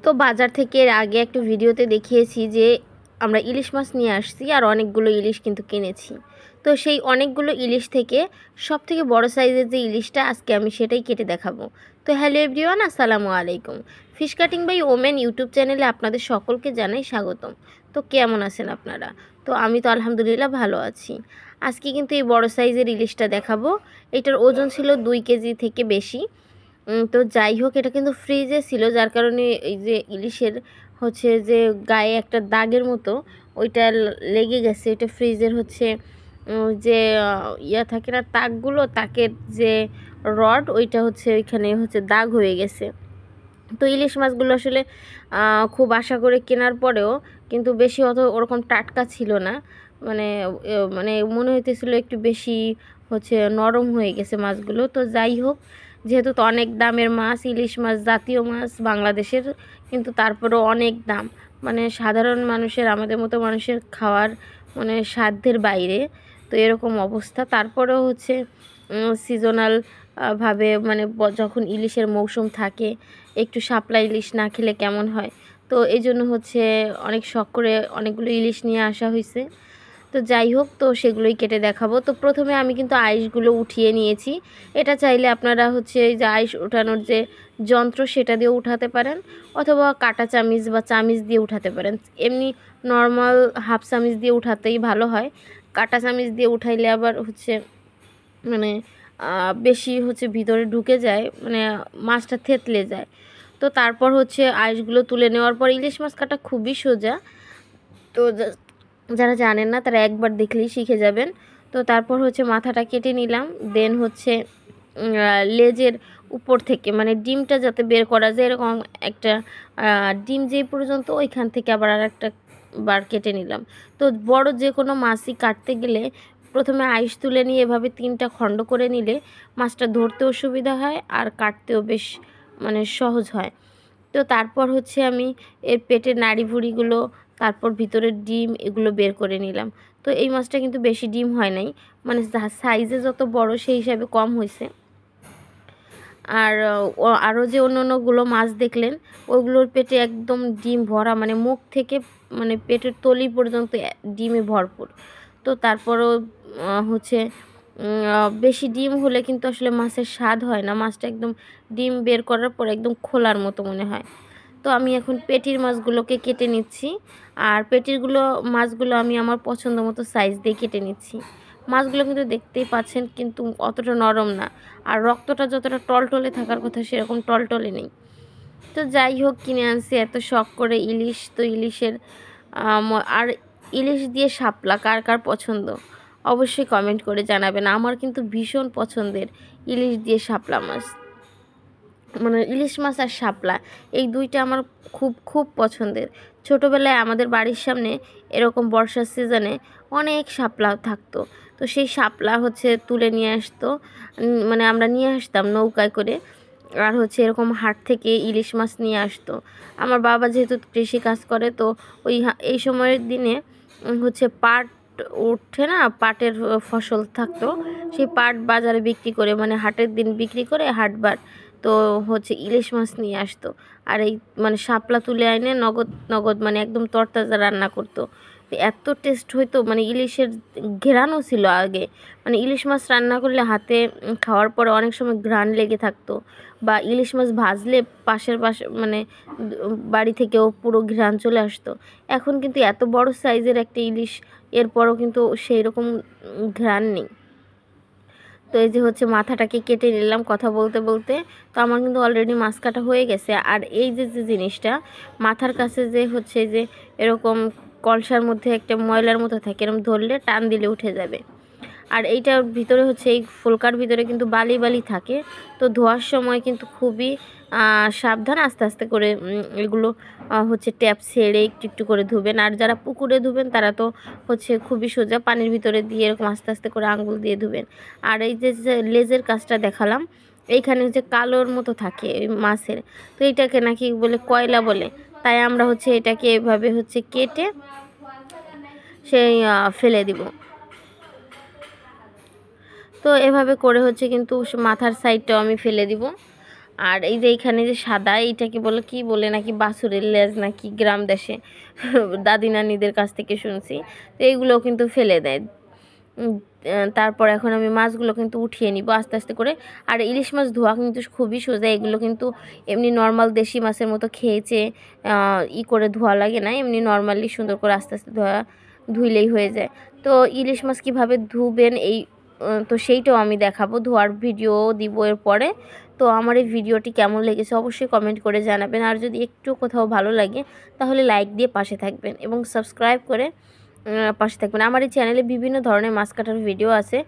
তো বাজার থেকে এর আগে একটা ভিডিওতে দেখিয়েছি যে আমরা ইলিশ মাছ নিয়ে আসছি আর অনেকগুলো ইলিশ কিন্তু কিনেছি। তো সেই অনেকগুলো ইলিশ থেকে সবথেকে বড় সাইজের যে ইলিশটা আজকে আমি সেটাই কেটে দেখাবো। তো হ্যালো এভরিওয়ান, আসসালামু আলাইকুম। Fish cutting by women YouTube চ্যানেলে আপনাদের সকলকে জানাই স্বাগতম। তো কেমন আছেন আপনারা? তো আমি তো আলহামদুলিল্লাহ ভালো আছি। আজকে কিন্তু এই বড় সাইজের ইলিশটা দেখাবো। এটার ওজন ছিল 2 কেজি থেকে বেশি। তো যাই হোক, এটা কিন্তু ফ্রিজে ছিল, যার কারণে এই যে ইলিশের হচ্ছে যে গায়ে একটা দাগের মতো ওইটা লেগে গেছে। এটা ফ্রিজের হচ্ছে যে ইয়া থাকে না, তাকগুলো, তাকের যে রড, ওইটা হচ্ছে ওইখানে হচ্ছে দাগ হয়ে গেছে। তো ইলিশ মাছগুলো আসলে খুব আশা করে কেনার পরেও কিন্তু বেশি ওরকম টাটকা ছিল না। মানে মানে মনে হইতেছিল একটু বেশি হচ্ছে নরম হয়ে গেছে মাছগুলো। তো যাই হোক, যেহেতু তো অনেক দামের মাছ, ইলিশ মাছ জাতীয় মাছ বাংলাদেশের, কিন্তু তারপরেও অনেক দাম। মানে সাধারণ মানুষের, আমাদের মতো মানুষের খাওয়ার মানে সাধ্যের বাইরে। তো এরকম অবস্থা। তারপরেও হচ্ছে সিজনাল ভাবে মানে যখন ইলিশের মৌসুম থাকে, একটু শাপলা ইলিশ না খেলে কেমন হয়। তো এই জন্য হচ্ছে অনেক শখ করে অনেকগুলো ইলিশ নিয়ে আসা হয়েছে। তো যাই হোক, তো সেগুলোই কেটে দেখাবো। তো প্রথমে আমি কিন্তু আইসগুলো উঠিয়ে নিয়েছি। এটা চাইলে আপনারা হচ্ছে এই যে আইস ওঠানোর যে যন্ত্র সেটা দিয়ে উঠাতে পারেন, অথবা কাঁটা চামিচ বা চামিচ দিয়ে উঠাতে পারেন। এমনি নর্মাল হাফ চামিচ দিয়ে উঠাতেই ভালো হয়। কাঁটা চামিচ দিয়ে উঠাইলে আবার হচ্ছে মানে বেশি হচ্ছে ভিতরে ঢুকে যায়, মানে মাছটা থেতলে যায়। তো তারপর হচ্ছে আইসগুলো তুলে নেওয়ার পর ইলিশ মাছ কাটা খুবই সোজা। তো যারা জানেন না তারা একবার দেখলেই শিখে যাবেন। তো তারপর হচ্ছে মাথাটা কেটে নিলাম। দেন হচ্ছে লেজের উপর থেকে মানে ডিমটা যাতে বের করা যায়, এরকম একটা ডিম যেই পর্যন্ত, ওইখান থেকে আবার আর একটা বার কেটে নিলাম। তো বড় যে কোনো মাছই কাটতে গেলে প্রথমে আইস তুলে নিয়ে এভাবে 3টা খণ্ড করে নিলে মাছটা ধরতেও সুবিধা হয় আর কাটতেও বেশ মানে সহজ হয়। তো তারপর হচ্ছে আমি এর পেটের নাড়ি ভুঁড়িগুলো, তারপর ভিতরের ডিম, এগুলো বের করে নিলাম। তো এই মাছটা কিন্তু বেশি ডিম হয় নাই, মানে সাইজে যত বড় সেই হিসাবে কম হয়েছে। আর আরও যে অন্যান্যগুলো মাছ দেখলেন, ওইগুলোর পেটে একদম ডিম ভরা, মানে মুখ থেকে মানে পেটের তলি পর্যন্ত ডিমে ভরপুর। তো তারপরও হচ্ছে বেশি ডিম হলে কিন্তু আসলে মাছের স্বাদ হয় না, মাছটা একদম ডিম বের করার পর একদম খোলার মতো মনে হয়। তো আমি এখন পেটির মাছগুলোকে কেটে নিচ্ছি। আর মাছগুলো আমি আমার পছন্দ মতো সাইজ দিয়ে কেটে নিচ্ছি। মাছগুলো কিন্তু দেখতেই পাচ্ছেন কিন্তু অতটা নরম না, আর রক্তটা যতটা টলটলে থাকার কথা সেরকম টলটলে নেই। তো যাই হোক, কিনে আনছি এত শখ করে ইলিশ। তো ইলিশের আর ইলিশ দিয়ে শাপলা কার কার পছন্দ অবশ্যই কমেন্ট করে জানাবেন। আমার কিন্তু ভীষণ পছন্দের ইলিশ দিয়ে শাপলা মাছ, মানে ইলিশ মাছ আর শাপলা, এই দুইটা আমার খুব খুব পছন্দের। ছোটোবেলায় আমাদের বাড়ির সামনে এরকম বর্ষার সিজনে অনেক শাপলা থাকতো। তো সেই শাপলা হচ্ছে তুলে নিয়ে আসতো, মানে আমরা নিয়ে আসতাম নৌকায় করে। আর হচ্ছে এরকম হাট থেকে ইলিশ মাছ নিয়ে আসতো। আমার বাবা যেহেতু কৃষি কাজ করে, তো এই সময়ের দিনে হচ্ছে পাট উঠে না, পাটের ফসল থাকতো। সেই পাট বাজারে বিক্রি করে, মানে হাটের দিন বিক্রি করে হাটবার, তো হচ্ছে ইলিশ মাছ নিয়ে আসতো। আর এই মানে শাপলা তুলে এনে নগদ নগদ মানে একদম তরতাজা রান্না করতো। এত টেস্ট হইতো, মানে ইলিশের ঘ্রাণও ছিল আগে। মানে ইলিশ মাছ রান্না করলে হাতে খাওয়ার পরে অনেক সময় ঘ্রাণ লেগে থাকতো, বা ইলিশ মাছ ভাজলে পাশে মানে বাড়ি থেকেও পুরো ঘ্রাণ চলে আসতো। এখন কিন্তু এত বড় সাইজের একটা ইলিশ, এরপরও কিন্তু সেই রকম ঘ্রাণ নেই। তো এই যে হচ্ছে মাথাটাকে কেটে নিলাম কথা বলতে বলতে। তো আমার কিন্তু অলরেডি মাছ কাটা হয়ে গেছে। আর এই যে যে জিনিসটা মাথার কাছে যে হচ্ছে যে এরকম কলসার মধ্যে একটা ময়লার মতো থাকে, এরকম ধরলে টান দিলে উঠে যাবে। আর এইটার ভিতরে হচ্ছে এই ফুলকার ভিতরে কিন্তু বালি বালি থাকে। তো ধোয়ার সময় কিন্তু খুবই সাবধান, আস্তে আস্তে করে এগুলো হচ্ছে ট্যাপ ছেড়ে একটু একটু করে ধুবেন। আর যারা পুকুরে ধুবেন তারা তো হচ্ছে খুবই সোজা পানির ভিতরে দিয়ে এরকম আস্তে আস্তে করে আঙ্গুল দিয়ে ধুবেন। আর এই যে লেজের কাজটা দেখালাম, এইখানে যে কালোর মতো থাকে ওই মাছের, তো এইটাকে নাকি বলে কয়লা বলে। তাই আমরা হচ্ছে এটাকে এভাবে হচ্ছে কেটে সেই ফেলে দিব। তো এভাবে করে হচ্ছে কিন্তু মাথার সাইডটাও আমি ফেলে দিব। আর এই যে এইখানে যে সাদা এইটাকে বলে কি বলে নাকি বাছুরের লেজ নাকি গ্রাম দেশে দাদি নানিদের কাছ থেকে শুনছি। তো এইগুলোও কিন্তু ফেলে দেয়। তারপর এখন আমি মাছগুলো কিন্তু উঠিয়ে নিব আস্তে আস্তে করে। আর ইলিশ মাছ ধোয়া কিন্তু খুবই সোজা, এগুলো কিন্তু এমনি নর্মাল দেশি মাছের মতো খেয়েছে করে ধোয়া লাগে না, এমনি নর্মালি সুন্দর করে আস্তে আস্তে ধুইলেই হয়ে যায়। তো ইলিশ মাছ কীভাবে ধুবেন তো সেইটাও আমি দেখাবো, ধোয়ার ভিডিও দিব এরপরে। তো আমার এই ভিডিওটি কেমন লেগেছে অবশ্যই কমেন্ট করে জানাবেন। আর যদি একটু কোথাও ভালো লাগে তাহলে লাইক দিয়ে পাশে থাকবেন এবং সাবস্ক্রাইব করে পাশে থাকবেন। আমার এই চ্যানেলে বিভিন্ন ধরনের মাছ কাটার ভিডিও আছে।